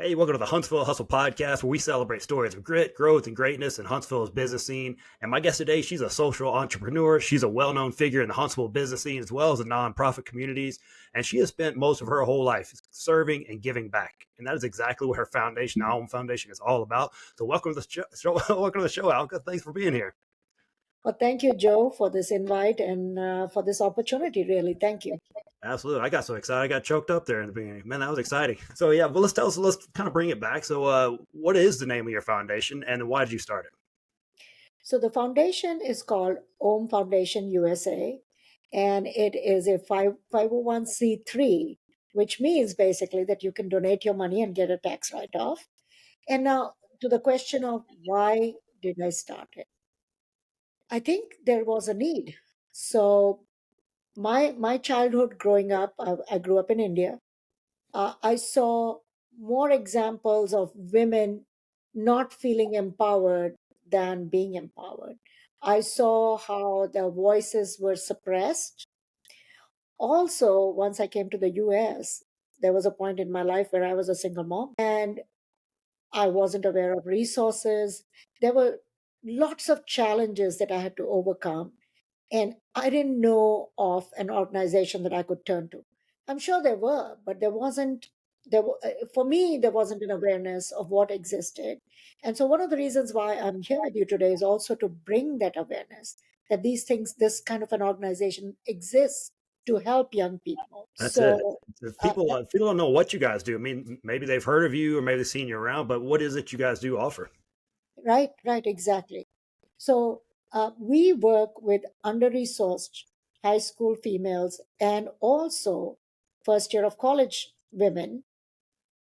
Hey, welcome to the Huntsville Hustle Podcast, where we celebrate stories of grit, growth, and greatness in Huntsville's business scene. And my guest today, she's a social entrepreneur. She's a well-known figure in the Huntsville business scene as well as the nonprofit communities. And she has spent most of her whole life serving and giving back. And that is exactly what her foundation, AUM Foundation, is all about. So welcome to the show. Welcome to the show, Alka. Thanks for being here. Well, thank you, Joe, for this invite and for this opportunity, really. Thank you. Absolutely. I got so excited. I got choked up there in the beginning. Man, that was exciting. So yeah, well, let's kind of bring it back. So what is the name of your foundation and why did you start it? So the foundation is called AUM Foundation USA, and it is a 501c3, which means basically that you can donate your money and get a tax write-off. And now to the question of why did I start it? I think there was a need. So my childhood growing up, I grew up in India. I saw more examples of women not feeling empowered than being empowered. I saw how their voices were suppressed. Also, once I came to the US, there was a point in my life where I was a single mom and I wasn't aware of resources. There were lots of challenges that I had to overcome, and I didn't know of an organization that I could turn to. I'm sure there were, but there wasn't. For me, there wasn't an awareness of what existed, and so one of the reasons why I'm here with you today is also to bring that awareness that these things, this kind of an organization exists to help young people. That's it. So, If uh, people don't know what you guys do, I mean, maybe they've heard of you or maybe they've seen you around, but what is it you guys do offer? right, exactly. So we work with under-resourced high school females and also first year of college women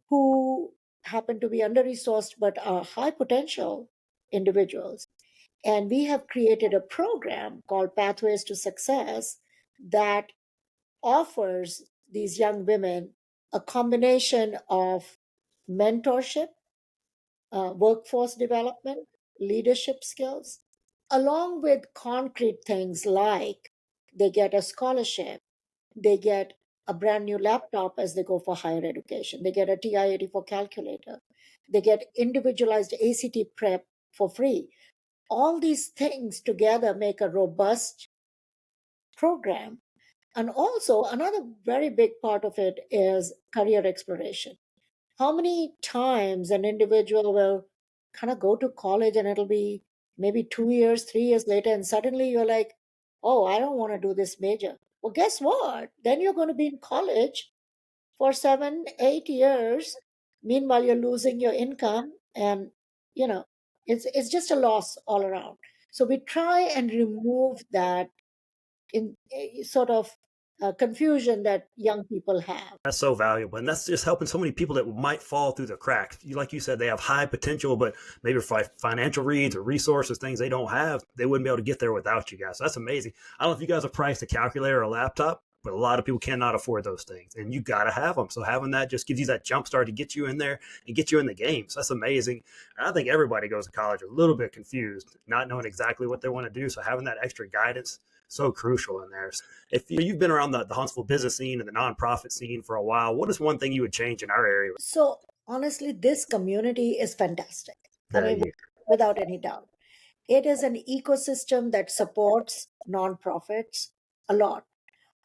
who happen to be under-resourced but are high potential individuals. And we have created a program called Pathways to Success that offers these young women a combination of mentorship, workforce development, leadership skills, along with concrete things like they get a scholarship, they get a brand new laptop as they go for higher education, they get a TI-84 calculator, they get individualized ACT prep for free. All these things together make a robust program. And also, another very big part of it is career exploration. How many times an individual will kind of go to college and it'll be maybe 2 years, 3 years later, and suddenly you're like, oh, I don't want to do this major. Well, guess what? Then you're going to be in college for 7, 8 years. Meanwhile, you're losing your income, and you know, it's just a loss all around. So we try and remove that in sort of confusion that young people have. That's so valuable. And that's just helping so many people that might fall through the cracks. Like you said, they have high potential, but maybe for financial needs or resources, things they don't have, they wouldn't be able to get there without you guys. So that's amazing. I don't know if you guys have priced a calculator or a laptop, but a lot of people cannot afford those things and you got to have them. So having that just gives you that jump start to get you in there and get you in the game. So that's amazing. And I think everybody goes to college a little bit confused, not knowing exactly what they want to do. So having that extra guidance, so crucial in there. If you've been around the Huntsville business scene and the nonprofit scene for a while, what is one thing you would change in our area? So honestly, this community is fantastic. I Yeah, mean, without any doubt. It is an ecosystem that supports nonprofits a lot.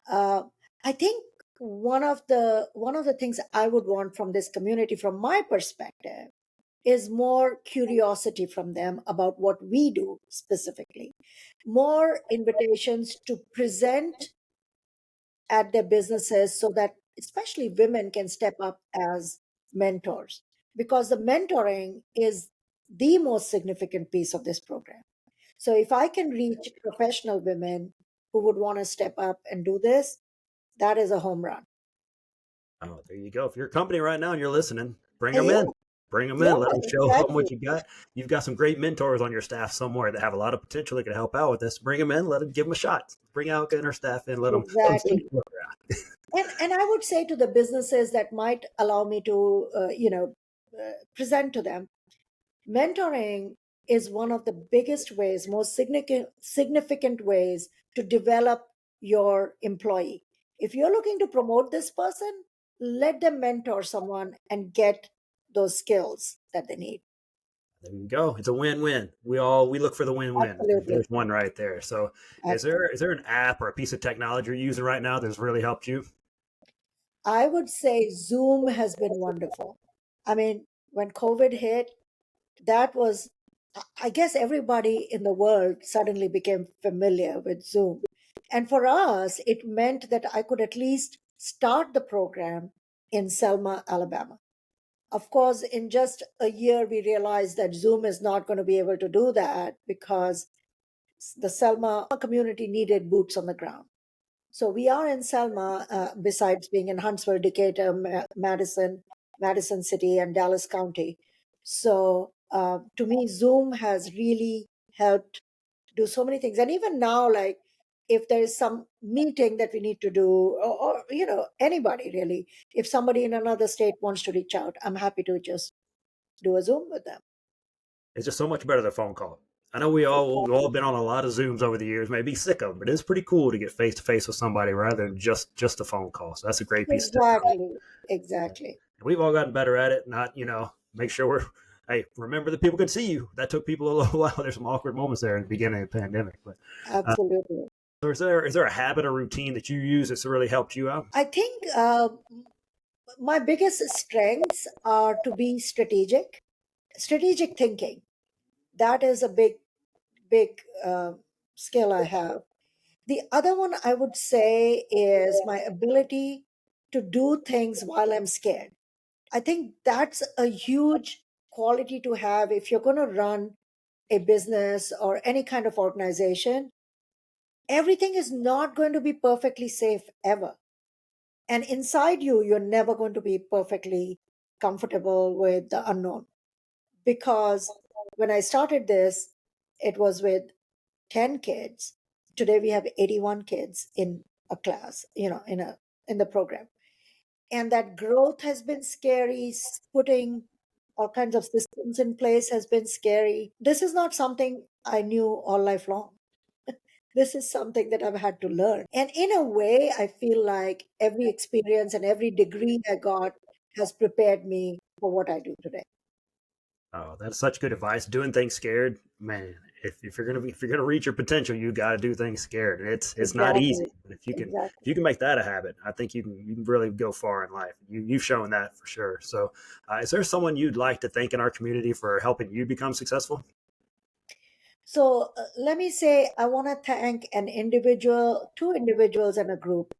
Uh, I think one of the things I would want from this community, from my perspective, is more curiosity from them about what we do specifically, more invitations to present at their businesses so that especially women can step up as mentors, because the mentoring is the most significant piece of this program. So if I can reach professional women who would want to step up and do this, that is a home run. oh, there you go. If you're a company right now and you're listening, bring them Yeah, in. Bring them yeah, in. Let them show them exactly. what you got. You've got some great mentors on your staff somewhere that have a lot of potential that can help out with this. Bring them in. Let them give them a shot. Bring out in our staff in. Let them see Exactly. what they're at. And I would say to the businesses that might allow me to, present to them, mentoring is one of the biggest ways, most significant ways to develop your employee. If you're looking to promote this person, let them mentor someone and get those skills that they need. There you go. It's a win-win. We look for the win-win. Absolutely. There's one right there. So, Absolutely. is there an app or a piece of technology you're using right now that's really helped you? I would say Zoom has been wonderful. I mean, when COVID hit, that was, I guess everybody in the world suddenly became familiar with Zoom. And for us, it meant that I could at least start the program in Selma, Alabama. Of course, in just a year, we realized that Zoom is not going to be able to do that because the Selma community needed boots on the ground. So we are in Selma, besides being in Huntsville, Decatur, Madison City, and Dallas County. So to me, Zoom has really helped do so many things. And even now, like if there is some meeting that we need to do, or anybody really, if somebody in another state wants to reach out, I'm happy to just do a Zoom with them. It's just so much better than a phone call. I know we've all been on a lot of Zooms over the years, maybe sick of them, but it's pretty cool to get face to face with somebody rather than just a phone call. So that's a great piece of technology. Exactly. Exactly. We've all gotten better at it. Not make sure we're hey, remember that people can see you. That took people a little while. There's some awkward moments there in the beginning of the pandemic. But Absolutely. so is there a habit or routine that you use that's really helped you out? I think my biggest strengths are to be strategic thinking. That is a big skill I have. The other one I would say is my ability to do things while I'm scared. I think that's a huge quality to have if you're going to run a business or any kind of organization. Everything is not going to be perfectly safe ever. And inside you, you're never going to be perfectly comfortable with the unknown. Because when I started this, it was with 10 kids. Today we have 81 kids in a class, in the program. And that growth has been scary. Putting all kinds of systems in place has been scary. This is not something I knew all life long. This is something that I've had to learn. And in a way, I feel like every experience and every degree I got has prepared me for what I do today. Oh, that's such good advice. Doing things scared, man. If you're gonna reach your potential, you got to do things scared. It's not easy, Exactly. but if Exactly. you can make that a habit, I think you can really go far in life. You've shown that for sure. So, is there someone you'd like to thank in our community for helping you become successful? So let me say, I want to thank two individuals and a group.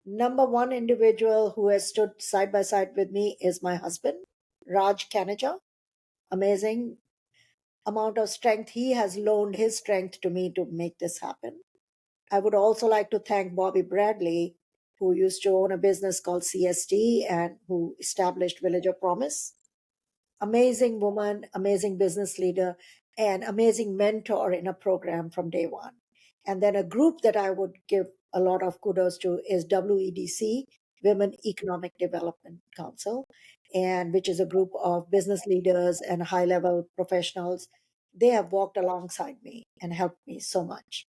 Number one individual who has stood side by side with me is my husband, Raj Kaneja. Amazing amount of strength. He has loaned his strength to me to make this happen. I would also like to thank Bobby Bradley, who used to own a business called CST and who established Village of Promise. Amazing woman, amazing business leader, and amazing mentor in a program from day one. And then a group that I would give a lot of kudos to is WEDC, Women Economic Development Council, and which is a group of business leaders and high level professionals. They have walked alongside me and helped me so much.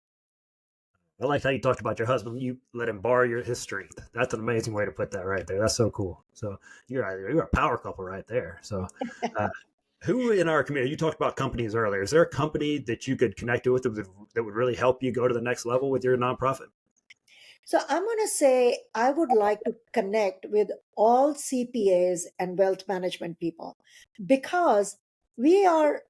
I like how you talked about your husband. You let him borrow his strength. That's an amazing way to put that right there. That's so cool. So you're a power couple right there. So, uh, who in our community? You talked about companies earlier. Is there a company that you could connect with that would really help you go to the next level with your nonprofit? So I'm going to say I would like to connect with all CPAs and wealth management people because we are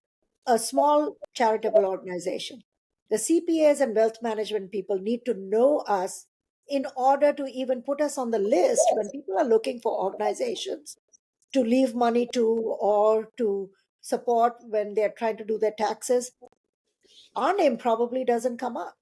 a small charitable organization. The CPAs and wealth management people need to know us in order to even put us on the list when people are looking for organizations to leave money to or to support when they're trying to do their taxes. Our name probably doesn't come up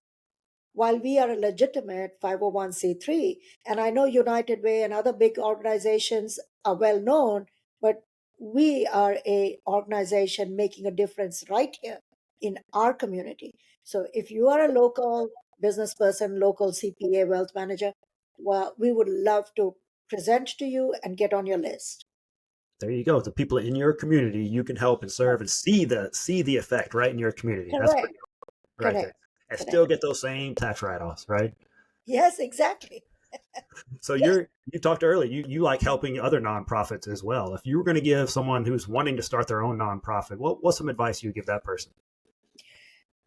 while we are a legitimate 501c3. And I know United Way and other big organizations are well known, but we are a organization making a difference right here in our community. So if you are a local business person, local CPA, wealth manager, well, we would love to present to you and get on your list. There you go. The people in your community you can help and serve and see the effect right in your community. That's Correct. pretty cool right there. Correct. And Correct. still get those same tax write offs, right? Yes, exactly. So you talked earlier. You like helping other nonprofits as well. If you were going to give someone who's wanting to start their own nonprofit, what's some advice you give that person?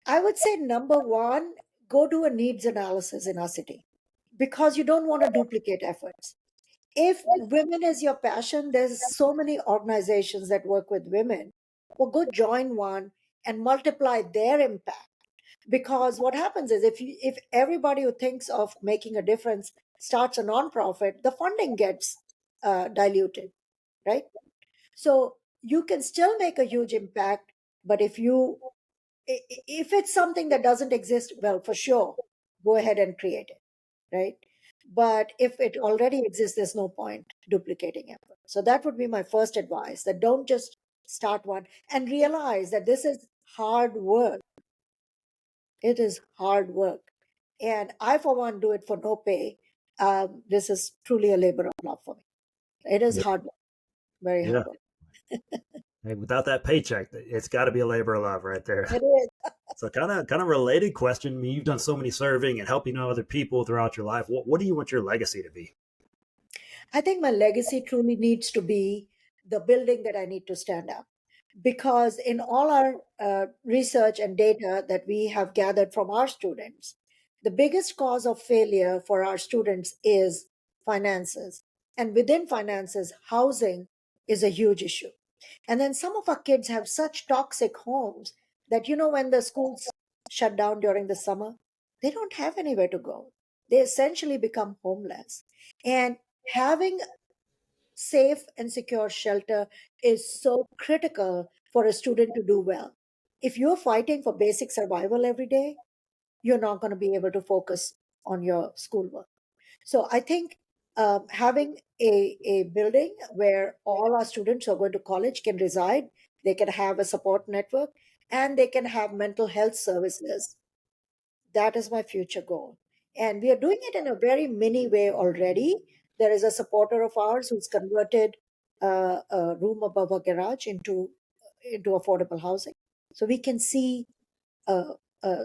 I would say number one, go do a needs analysis in our city because you don't want to duplicate efforts. If women is your passion, there's so many organizations that work with women. Well, go join one and multiply their impact. Because what happens is if everybody who thinks of making a difference starts a nonprofit, the funding gets diluted, right? So you can still make a huge impact, but if it's something that doesn't exist, well, for sure, go ahead and create it, right? But if it already exists, there's no point duplicating effort. So that would be my first advice, that don't just start one and realize that this is hard work. It is hard work. And I, for one, do it for no pay. This is truly a labor of love for me. It is Yeah, hard work, very hard yeah. work. Hey, without that paycheck, it's got to be a labor of love right there. It is. So kind of related question. I mean, you've done so many serving and helping other people throughout your life. What do you want your legacy to be? I think my legacy truly needs to be the building that I need to stand up. Because in all our research and data that we have gathered from our students, the biggest cause of failure for our students is finances. And within finances, housing is a huge issue. And then some of our kids have such toxic homes that, when the schools shut down during the summer, they don't have anywhere to go. They essentially become homeless. And having safe and secure shelter is so critical for a student to do well. If you're fighting for basic survival every day, you're not going to be able to focus on your schoolwork. So I think having a building where all our students who are going to college can reside, they can have a support network, and they can have mental health services, that is my future goal. And we are doing it in a very mini way already. There is a supporter of ours who's converted a room above a garage into affordable housing. So we can see a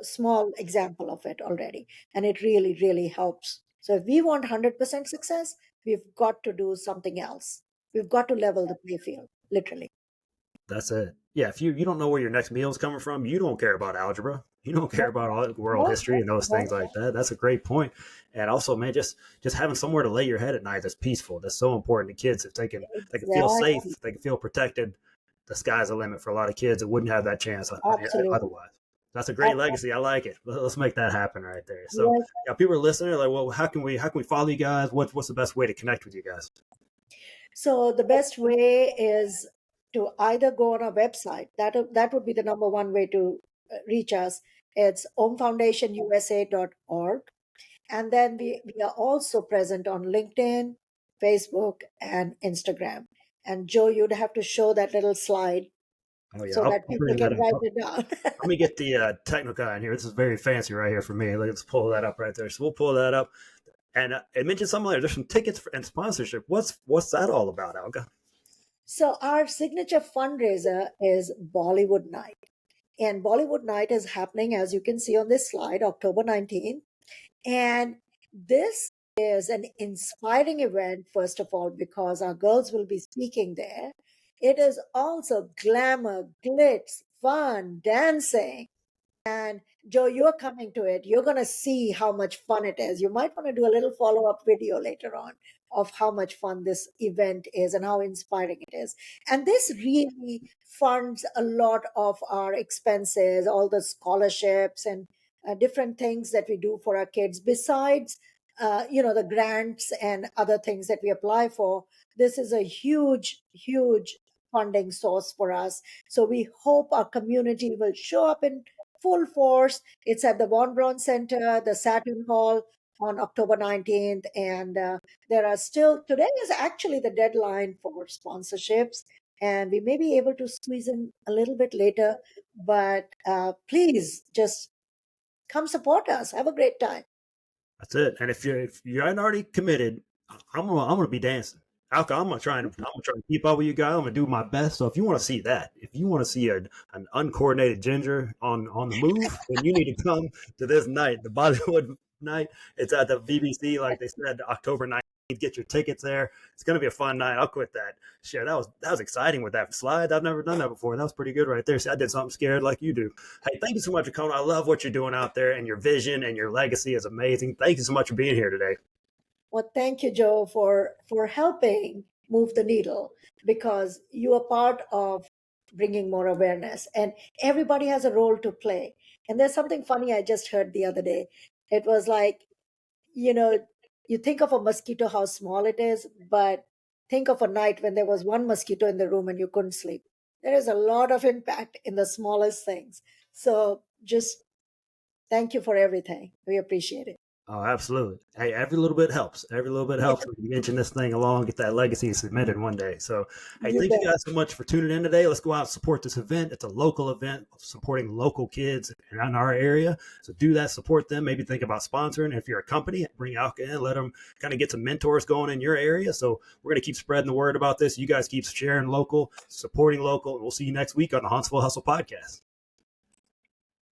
small example of it already. And it really, really helps. So if we want 100% success, we've got to do something else. We've got to level the play field, literally. That's it. Yeah, if you don't know where your next meal is coming from, you don't care about algebra. You don't care No, about all world no, history and those no, things like that. That's a great point. And also, man, just having somewhere to lay your head at night that's peaceful. That's so important to kids. If they can feel safe, exactly. they can feel protected. The sky's the limit for a lot of kids that wouldn't have that chance Absolutely. otherwise. That's a great Ab- legacy. I like it. Let's make that happen right there. So, Yes. yeah, people are listening. They're like, well, how can we follow you guys? What's the best way to connect with you guys? So the best way is to either go on our website. That would be the number one way to reach us. It's omfoundationusa.org. And then we are also present on LinkedIn, Facebook, and Instagram. And Joe, you'd have to show that little slide Oh yeah, so that I'll people bring that can up. write it down. Let me get the technical guy in here. This is very fancy right here for me. Let's pull that up right there. So we'll pull that up. And it mentioned something like there's some tickets and sponsorship. What's that all about, Alka? So our signature fundraiser is Bollywood Night. And Bollywood Night is happening, as you can see on this slide, October 19th. And this is an inspiring event, first of all, because our girls will be speaking there. It is also glamour, glitz, fun, dancing. And Joe, you're coming to it. You're going to see how much fun it is. You might want to do a little follow up video later on of how much fun this event is and how inspiring it is. And this really funds a lot of our expenses, all the scholarships and different things that we do for our kids, besides, the grants and other things that we apply for. This is a huge, huge funding source for us. So we hope our community will show up in full force. It's at the Von Braun Center, the Saturn Hall on October 19th. And there are still, today is actually the deadline for sponsorships. And we may be able to squeeze in a little bit later. But please just come support us. Have a great time. That's it. And if you aren't already committed, I'm gonna be dancing. Alka, I'm gonna try to keep up with you guys. I'm gonna do my best. So if you want to see that, if you want to see an uncoordinated ginger on the move, then you need to come to this night, the Bollywood night. It's at the BBC, like they said, October 9th. Get your tickets there. It's going to be a fun night. I'll quit that. Shit, that was exciting with that slide. I've never done that before. That was pretty good right there. See, I did something scared like you do. Hey, thank you so much, Akona. I love what you're doing out there, and your vision and your legacy is amazing. Thank you so much for being here today. Well, thank you, Joe, for helping move the needle, because you are part of bringing more awareness, and everybody has a role to play. And there's something funny I just heard the other day. It was like, you know, you think of a mosquito, how small it is, but think of a night when there was one mosquito in the room and you couldn't sleep. There is a lot of impact in the smallest things. So just thank you for everything. We appreciate it. Oh, absolutely. Hey, every little bit helps. Every little bit helps. We can mention this thing along, get that legacy submitted one day. So, hey, You thank you bet. guys so much for tuning in today. Let's go out and support this event. It's a local event supporting local kids in our area. So do that, support them. Maybe think about sponsoring. If you're a company, bring Alka in, let them kind of get some mentors going in your area. So we're going to keep spreading the word about this. You guys keep sharing local, supporting local. And we'll see you next week on the Huntsville Hustle podcast.